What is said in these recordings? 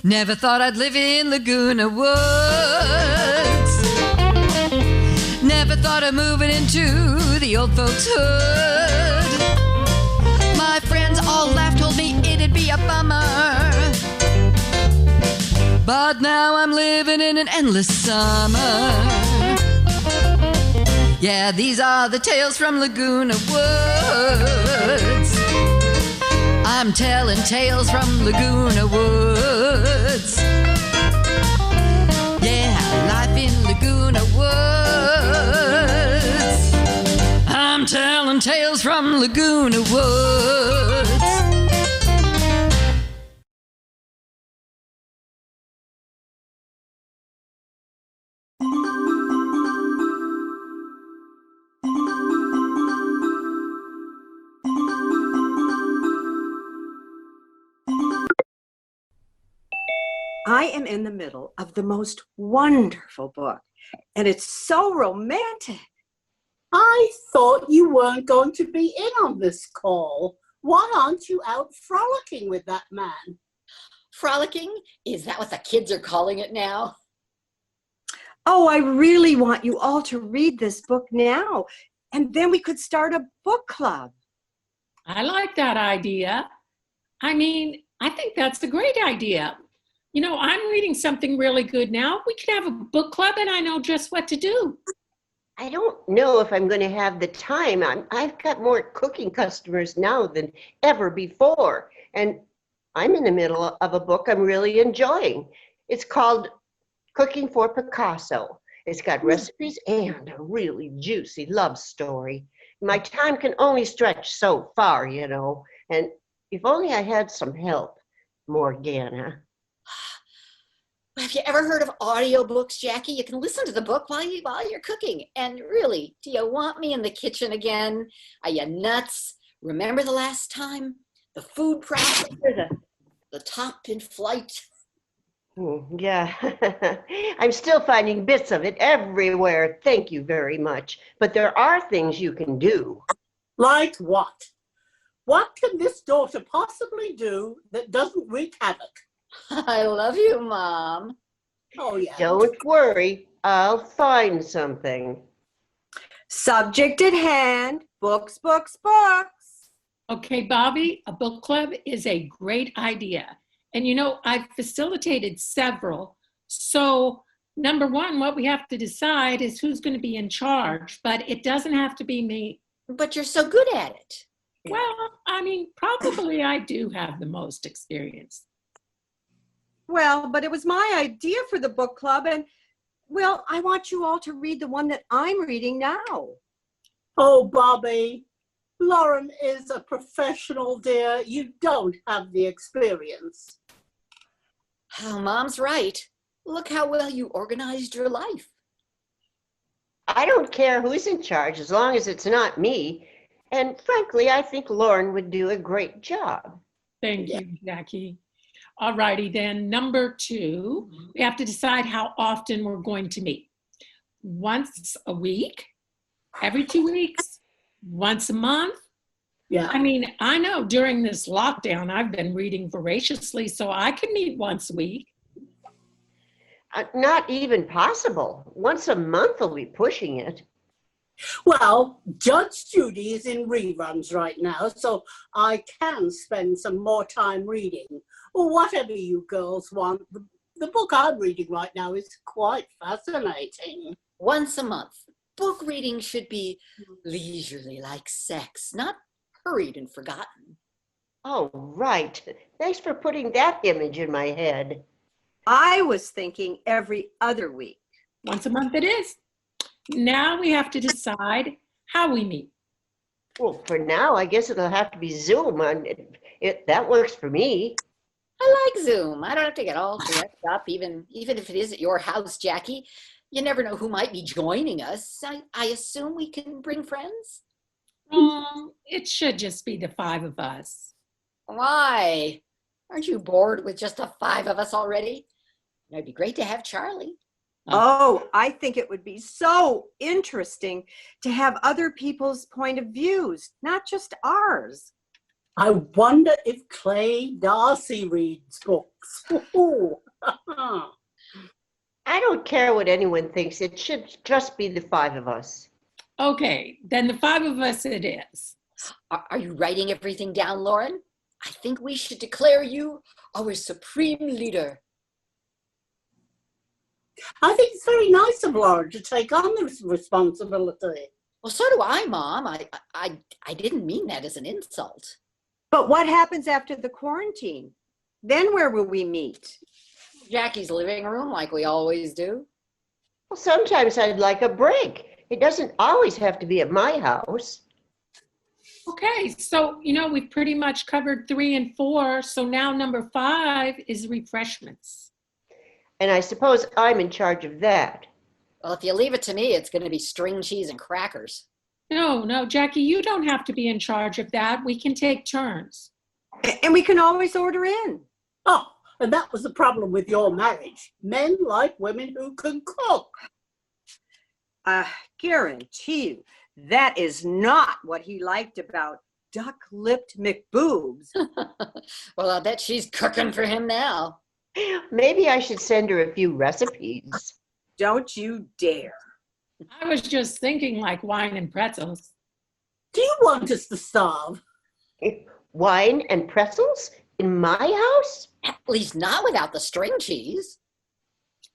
Never thought I'd live in Laguna Woods. Never thought of moving into the old folks' hood. My friends all laughed, told me it'd be a bummer. But now I'm living in an endless summer. Yeah, these are the tales from Laguna Woods. I'm telling tales from Laguna Woods. Yeah, life in Laguna Woods. I'm telling tales from Laguna Woods. I am in the middle of the most wonderful book, and it's so romantic. I thought you weren't going to be in on this call. Why aren't you out frolicking with that man? Frolicking? Is that what the kids are calling it now? Oh, I really want you all to read this book now, and then we could start a book club. I like that idea. I mean, I think that's a great idea. You know, I'm reading something really good now. We could have a book club and I know just what to do. I don't know if I'm going to have the time. I've got more cooking customers now than ever before. And I'm in the middle of a book I'm really enjoying. It's called Cooking for Picasso. It's got recipes and a really juicy love story. My time can only stretch so far, you know. And if only I had some help, Morgana. Have you ever heard of audiobooks, Jackie? You can listen to the book while you're cooking. And really, do you want me in the kitchen again? Are you nuts? Remember the last time? The food processor, the top in flight. Yeah, I'm still finding bits of it everywhere. Thank you very much. But there are things you can do. Like what? What can this daughter possibly do that doesn't wreak havoc? I love you, Mom. Oh, yeah. Don't worry, I'll find something. Subject at hand, books, books, books. Okay, Bobby, a book club is a great idea. And you know, I've facilitated several. So number one, what we have to decide is who's going to be in charge, but it doesn't have to be me. But you're so good at it. Well, I mean, probably I do have the most experience. Well, but it was my idea for the book club, and, well, I want you all to read the one that I'm reading now. Oh, Bobby, Lauren is a professional, dear. You don't have the experience. Oh, Mom's right. Look how well you organized your life. I don't care who's in charge as long as it's not me. And frankly, I think Lauren would do a great job. Thank you, Jackie. All righty then, number two, we have to decide how often we're going to meet. Once a week, every 2 weeks, once a month. Yeah. I mean, I know during this lockdown, I've been reading voraciously, so I can meet once a week. Not even possible. Once a month will be pushing it. Well, Judge Judy is in reruns right now, so I can spend some more time reading. Or whatever you girls want. The book I'm reading right now is quite fascinating. Once a month. Book reading should be leisurely like sex, not hurried and forgotten. Oh, right. Thanks for putting that image in my head. I was thinking every other week. Once a month it is. Now we have to decide how we meet. Well, for now, I guess it'll have to be Zoom. That works for me. I like Zoom. I don't have to get all dressed up, even if it is at your house, Jackie. You never know who might be joining us. I assume we can bring friends? It should just be the 5 of us. Why? Aren't you bored with just the 5 of us already? It'd be great to have Charlie. Oh, I think it would be so interesting to have other people's point of views, not just ours. I wonder if Clay Darcy reads books. I don't care what anyone thinks. It should just be the five of us. Okay, then the five of us it is. Are you writing everything down, Lauren? I think we should declare you our supreme leader. I think it's very nice of Lauren to take on this responsibility. Well, so do I, Mom. I didn't mean that as an insult. But what happens after the quarantine? Then where will we meet? Jackie's living room, like we always do. Well, sometimes I'd like a break. It doesn't always have to be at my house. Okay, so, we've pretty much covered 3 and 4. So now number 5 is refreshments. And I suppose I'm in charge of that. Well, if you leave it to me, it's going to be string cheese and crackers. No, Jackie, you don't have to be in charge of that. We can take turns. And we can always order in. Oh, and that was the problem with your marriage. Men like women who can cook. I guarantee you, that is not what he liked about duck-lipped McBoobs. Well, I'll bet she's cooking for him now. Maybe I should send her a few recipes. Don't you dare. I was just thinking like wine and pretzels. Do you want us to starve? Wine and pretzels in my house? At least not without the string cheese.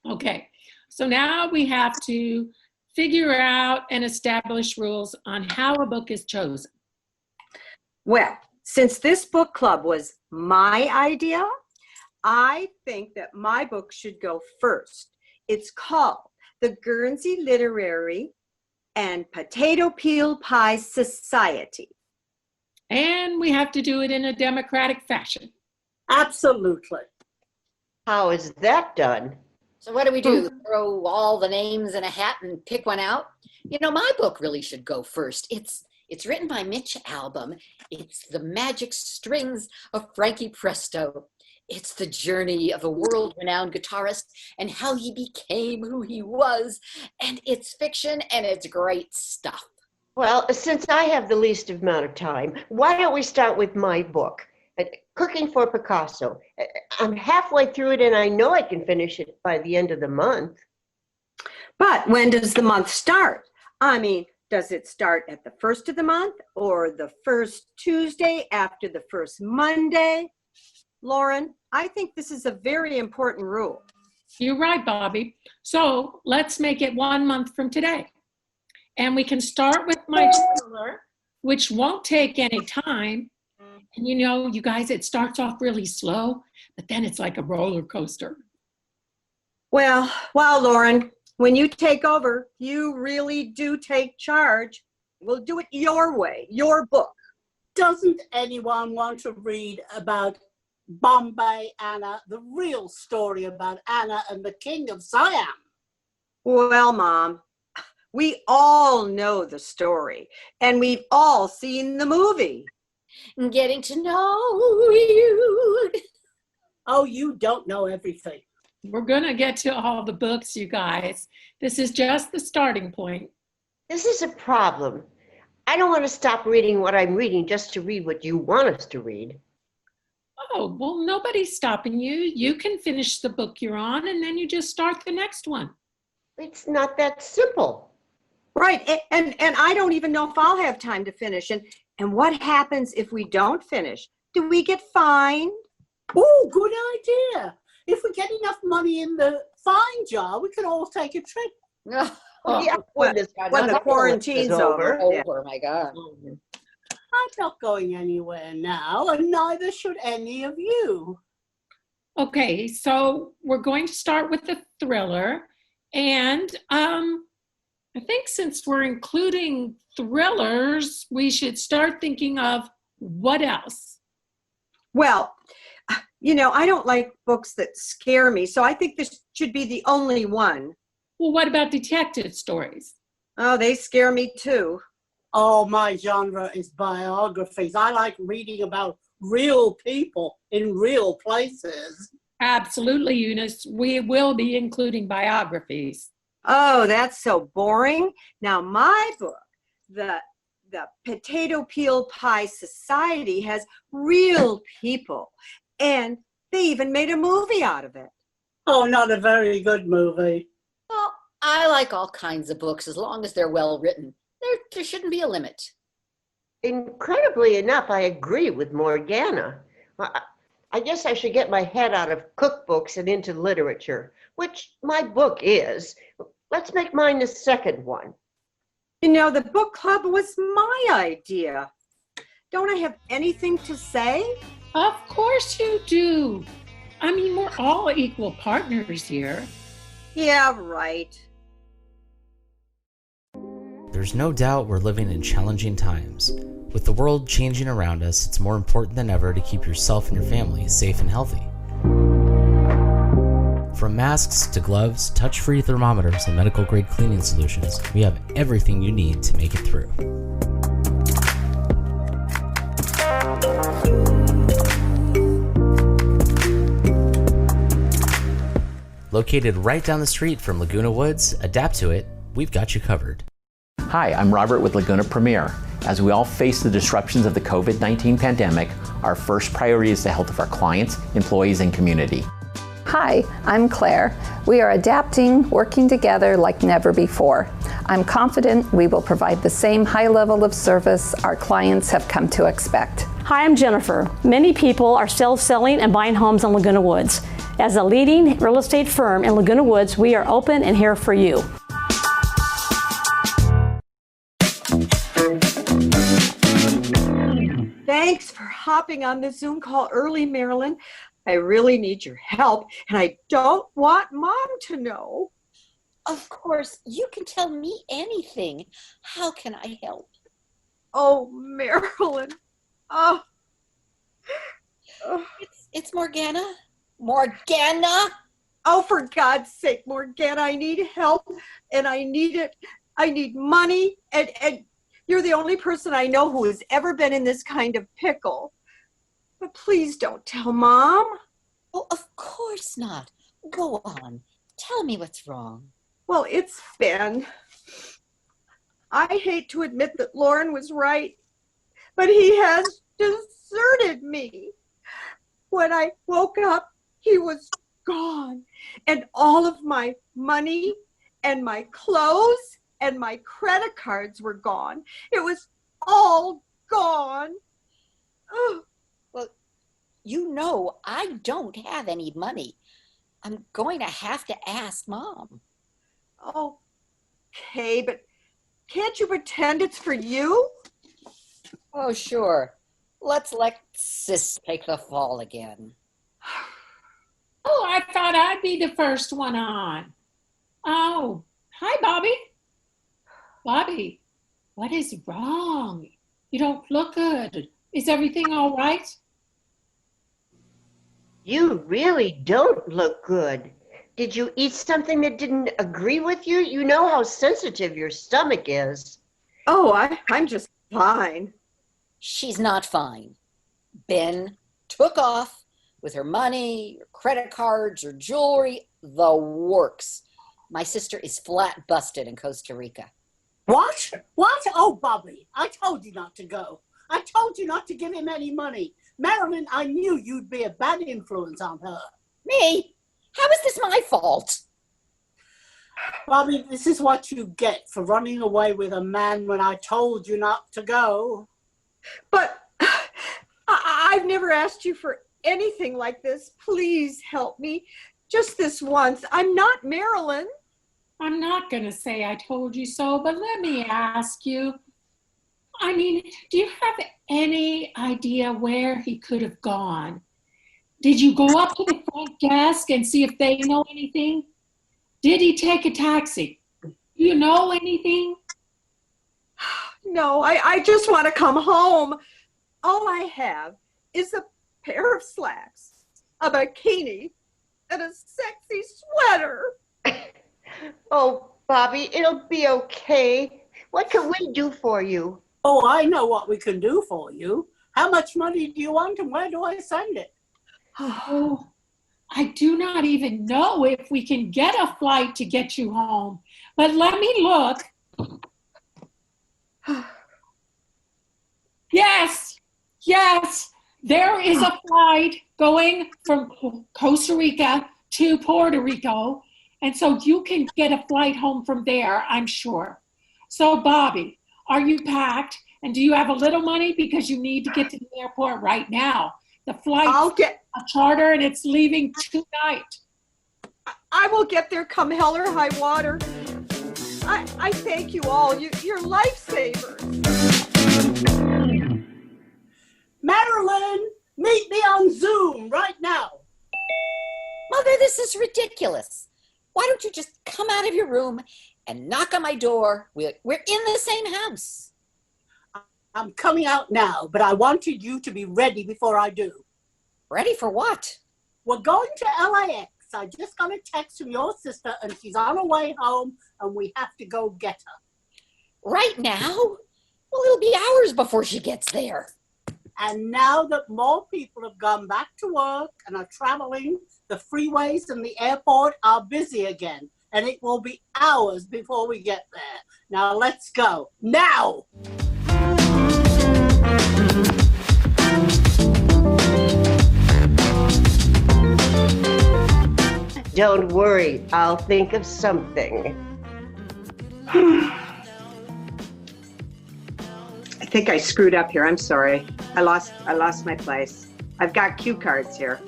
Okay, so now we have to figure out and establish rules on how a book is chosen. Well, since this book club was my idea, I think that my book should go first. It's called The Guernsey Literary and Potato Peel Pie Society. And we have to do it in a democratic fashion. Absolutely. How is that done? So what do we do? Throw all the names in a hat and pick one out? My book really should go first. It's written by Mitch Albom. It's the magic strings of Frankie Presto. It's the journey of a world-renowned guitarist and how he became who he was. And it's fiction and it's great stuff. Well, since I have the least amount of time, why don't we start with my book, Cooking for Picasso. I'm halfway through it and I know I can finish it by the end of the month. But when does the month start? I mean, does it start at the first of the month or the first Tuesday after the first Monday? Lauren, I think this is a very important rule. You're right, Bobby. So let's make it 1 month from today. And we can start with my thriller, which won't take any time. And you guys, it starts off really slow, but then it's like a roller coaster. Well, Lauren, when you take over, you really do take charge. We'll do it your way, your book. Doesn't anyone want to read about Bombay Anna, the real story about Anna and the King of Siam? Well, Mom, we all know the story, and we've all seen the movie. Getting to know you. Oh, you don't know everything. We're going to get to all the books, you guys. This is just the starting point. This is a problem. I don't want to stop reading what I'm reading just to read what you want us to read. Oh, well, nobody's stopping you. You can finish the book you're on, and then you just start the next one. It's not that simple. Right, and I don't even know if I'll have time to finish. And what happens if we don't finish? Do we get fined? Oh, good idea. If we get enough money in the fine jar, we can all take a trip. Yeah, when the quarantine's over. Oh, Yeah. my God. I'm not going anywhere now, and neither should any of you. Okay, so we're going to start with the thriller. And I think since we're including thrillers, we should start thinking of what else? Well, I don't like books that scare me, so I think this should be the only one. Well, what about detective stories? Oh, they scare me too. Oh, my genre is biographies. I like reading about real people in real places. Absolutely, Eunice. We will be including biographies. Oh, that's so boring. Now, my book, The the Potato Peel Pie Society has real people, and they even made a movie out of it. Oh, not a very good movie. Well, I like all kinds of books as long as they're well written. There shouldn't be a limit. Incredibly enough, I agree with Morgana. I guess I should get my head out of cookbooks and into literature, which my book is. Let's make mine the second one. You know, the book club was my idea. Don't I have anything to say? Of course you do. I mean, we're all equal partners here. Yeah, right. There's no doubt we're living in challenging times. With the world changing around us, it's more important than ever to keep yourself and your family safe and healthy. From masks to gloves, touch-free thermometers, and medical-grade cleaning solutions, we have everything you need to make it through. Located right down the street from Laguna Woods, adapt to it, we've got you covered. Hi, I'm Robert with Laguna Premier. As we all face the disruptions of the COVID-19 pandemic, our first priority is the health of our clients, employees, and community. Hi, I'm Claire. We are adapting, working together like never before. I'm confident we will provide the same high level of service our clients have come to expect. Hi, I'm Jennifer. Many people are still selling and buying homes in Laguna Woods. As a leading real estate firm in Laguna Woods, we are open and here for you. Thanks for hopping on this Zoom call early, Marilyn. I really need your help, and I don't want Mom to know. Of course, you can tell me anything. How can I help? Oh, Marilyn. Oh. It's Morgana. Morgana? Oh, for God's sake, Morgana, I need help, and I need it. I need money, and you're the only person I know who has ever been in this kind of pickle. But please don't tell Mom. Oh, of course not. Go on. Tell me what's wrong. Well, it's Ben. I hate to admit that Lauren was right, but he has deserted me. When I woke up, he was gone, and all of my money and my clothes and my credit cards were gone. It was all gone. Oh. Well, you know I don't have any money. I'm going to have to ask Mom. Okay, but can't you pretend it's for you? Oh, sure. Let's let Sis take the fall again. Oh, I thought I'd be the first one on. Oh, hi, Bobby. Bobby, what is wrong? You don't look good. Is everything all right? You really don't look good. Did you eat something that didn't agree with you? You know how sensitive your stomach is. Oh, I'm just fine. She's not fine. Ben took off with her money, her credit cards, her jewelry, the works. My sister is flat busted in Costa Rica. What? What? Oh, Bobby, I told you not to go. I told you not to give him any money. Marilyn, I knew you'd be a bad influence on her. Me? How is this my fault? Bobby, this is what you get for running away with a man when I told you not to go. But I've never asked you for anything like this. Please help me. Just this once. I'm not Marilyn. I'm not going to say I told you so, but let me ask you. I mean, do you have any idea where he could have gone? Did you go up to the front desk and see if they know anything? Did he take a taxi? Do you know anything? No, I just want to come home. All I have is a pair of slacks, a bikini, and a sexy sweater. Oh, Bobby, it'll be okay. What can we do for you? Oh, I know what we can do for you. How much money do you want and where do I send it? Oh, I do not even know if we can get a flight to get you home, but let me look. Yes, there is a flight going from Costa Rica to Puerto Rico. And so you can get a flight home from there, I'm sure. So, Bobby, are you packed? And do you have a little money? Because you need to get to the airport right now. The flight's a charter and it's leaving tonight. I will get there come hell or high water. I thank you all. You're lifesavers. Marilyn, meet me on Zoom right now. Mother, this is ridiculous. Why don't you just come out of your room and knock on my door? We're in the same house. I'm coming out now, but I wanted you to be ready before I do. Ready for what? We're going to LAX. I just got a text from your sister and she's on her way home and we have to go get her. Right now? Well, it'll be hours before she gets there. And now that more people have gone back to work and are traveling, the freeways and the airport are busy again. And it will be hours before we get there. Now let's go. Now! Don't worry, I'll think of something. I think I screwed up here. I'm sorry. I lost my place. I've got cue cards here.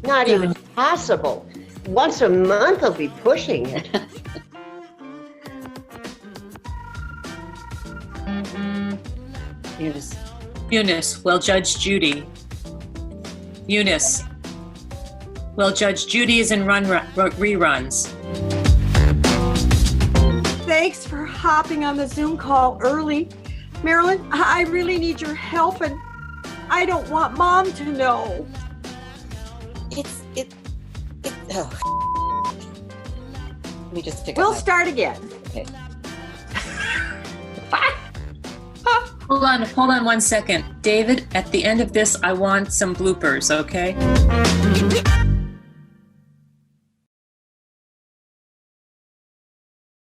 Not even possible. Once a month I'll be pushing it. Eunice, well, Judge Judy. Eunice, well, Judge Judy is in reruns. Thanks for hopping on the Zoom call early. Marilyn, I really need your help and I don't want Mom to know. Let me just pick We'll start again. Okay. Hold on 1 second. David, at the end of this, I want some bloopers, okay?